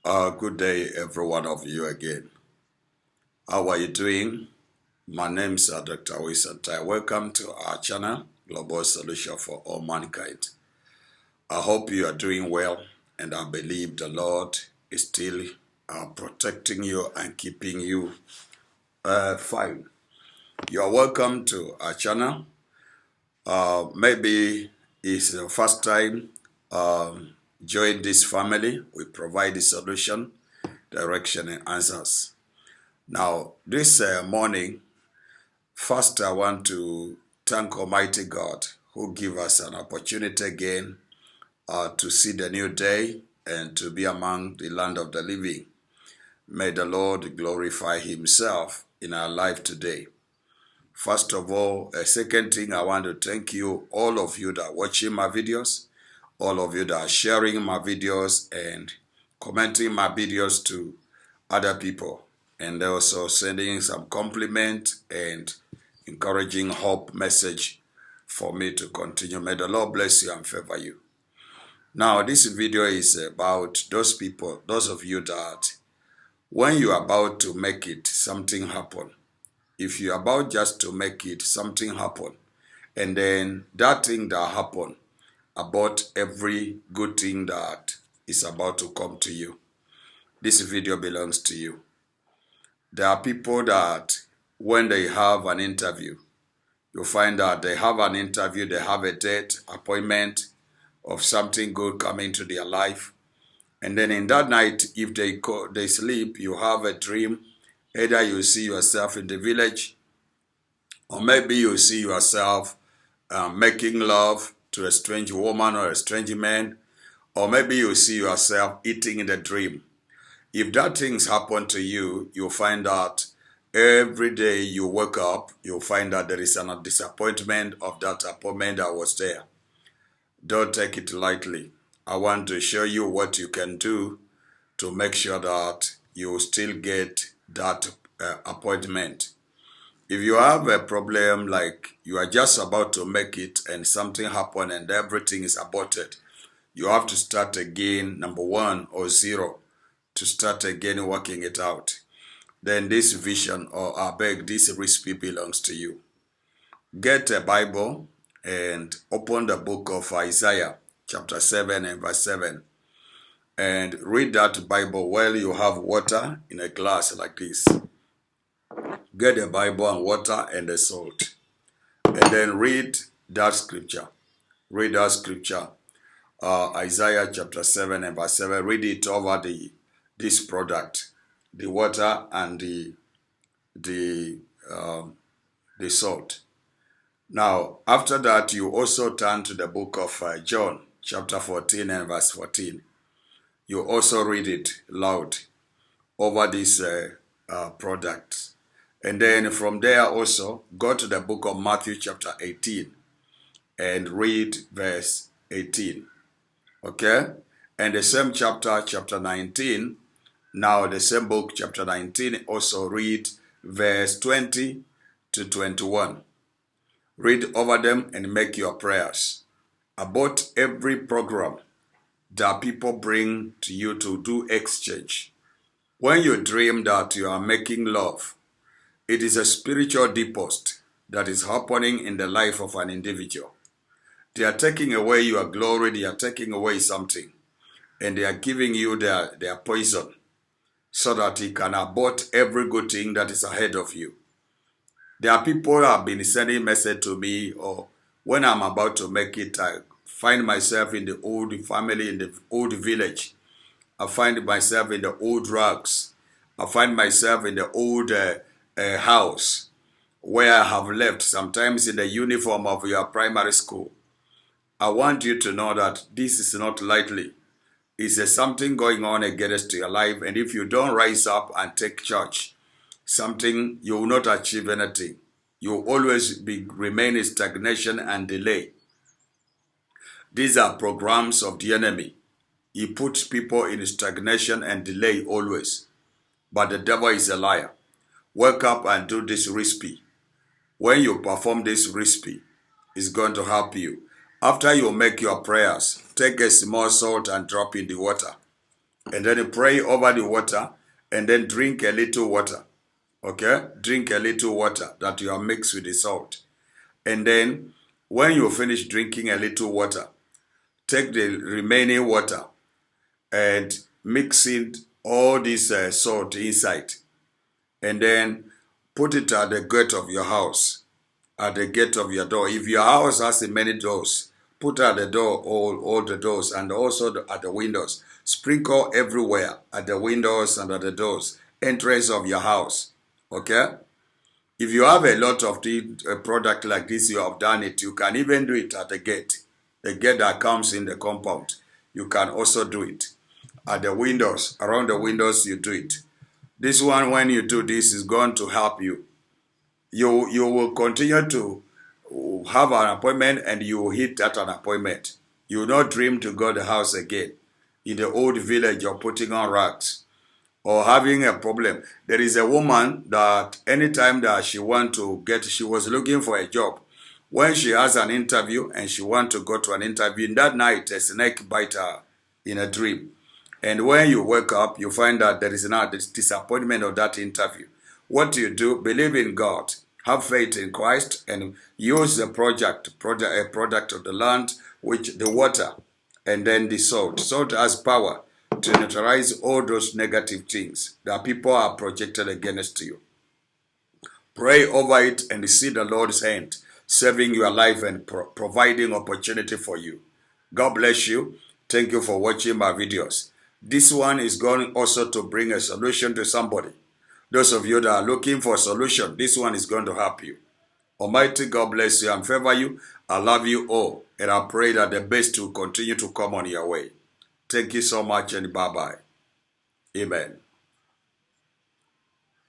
Good day, every one of you again. How are you doing? My name is Dr. Wisantai. Welcome to our channel, Global Solution for All Mankind. I hope you are doing well, and I believe the Lord is still protecting you and keeping you fine. You are welcome to our channel. Maybe it's the first time join this family. We provide the solution, direction, and answers. Now, this morning, first I want to thank Almighty God who give us an opportunity again to see the new day and to be among the land of the living. May the Lord glorify himself in our life today. First of all, a second thing, I want to thank you, all of you that are watching my videos, all of you that are sharing my videos and commenting my videos to other people, and also sending some compliment and encouraging hope message for me to continue. May the Lord bless you and favor you. Now, this video is about those people, those of you that when you are about to make it, something happen. If you're about just to make it, something happen. And then that thing that happen about every good thing that is about to come to you. This video belongs to you. There are people that when they have an interview, you find that they have an interview, they have a date, appointment of something good coming to their life. And then in that night, if they sleep, you have a dream. Either you see yourself in the village, or maybe you see yourself making love to a strange woman or a strange man, or maybe you see yourself eating in the dream. If that things happen to you, you'll find out every day you wake up, you'll find that there is a disappointment of that appointment that was there. Don't take it lightly. I want to show you what you can do to make sure that you still get that appointment. If you have a problem like you are just about to make it and something happened and everything is aborted, you have to start again, number 1 or 0, to start again working it out. Then this vision, or I beg, this recipe belongs to you. Get a Bible and open the book of Isaiah, chapter 7 and verse 7. And read that Bible while you have water in a glass like this. Get the Bible and water and the salt. And then read that scripture. Read that scripture. Isaiah chapter 7 and verse 7. Read it over this product, the water and the salt. Now, after that, you also turn to the book of John, chapter 14 and verse 14. You also read it loud over this product. And then from there also, go to the book of Matthew chapter 18 and read verse 18. Okay? And the same chapter 19, now the same book, chapter 19, also read verse 20 to 21. Read over them and make your prayers about every program that people bring to you to do exchange. When you dream that you are making love, it is a spiritual deposit that is happening in the life of an individual. They are taking away your glory, they are taking away something, and they are giving you their poison so that he can abort every good thing that is ahead of you. There are people who have been sending message to me, or when I'm about to make it, I find myself in the old family, in the old village. I find myself in the old rugs. I find myself in the old house where I have left, sometimes in the uniform of your primary school. I want you to know that this is not lightly. It's something going on against your life, and if you don't rise up and take charge, something, you will not achieve anything. You will always remain in stagnation and delay. These are programs of the enemy. He puts people in stagnation and delay always. But the devil is a liar. Wake up and do this recipe. When you perform this recipe, it's going to help you. After you make your prayers, take a small salt and drop in the water. And then you pray over the water and then drink a little water. Okay? Drink a little water that you are mixed with the salt. And then when you finish drinking a little water, take the remaining water and mix in all this salt inside. And then put it at the gate of your house, at the gate of your door. If your house has many doors, put at the door all the doors and also at the windows. Sprinkle everywhere at the windows and at the doors, entrance of your house. Okay? If you have a lot of a product like this, you have done it. You can even do it at the gate that comes in the compound. You can also do it at the windows. Around the windows, you do it. This one, when you do this, is going to help you. You will continue to have an appointment and you will hit at an appointment. You will not dream to go to the house again. In the old village, you're putting on rags or having a problem. There is a woman that anytime that she was looking for a job. When she has an interview and she wants to go to an interview, in that night, a snake bite her in a dream. And when you wake up, you find that there is now this disappointment of that interview. What do you do? Believe in God. Have faith in Christ and use the a product of the land, which the water and then the salt. Salt has power to neutralize all those negative things that people are projected against you. Pray over it and see the Lord's hand saving your life and providing opportunity for you. God bless you. Thank you for watching my videos. This one is going also to bring a solution to somebody. Those of you that are looking for a solution, this one is going to help you. Almighty God bless you and favor you. I love you all, and I pray that the best will continue to come on your way. Thank you so much, and bye-bye. Amen.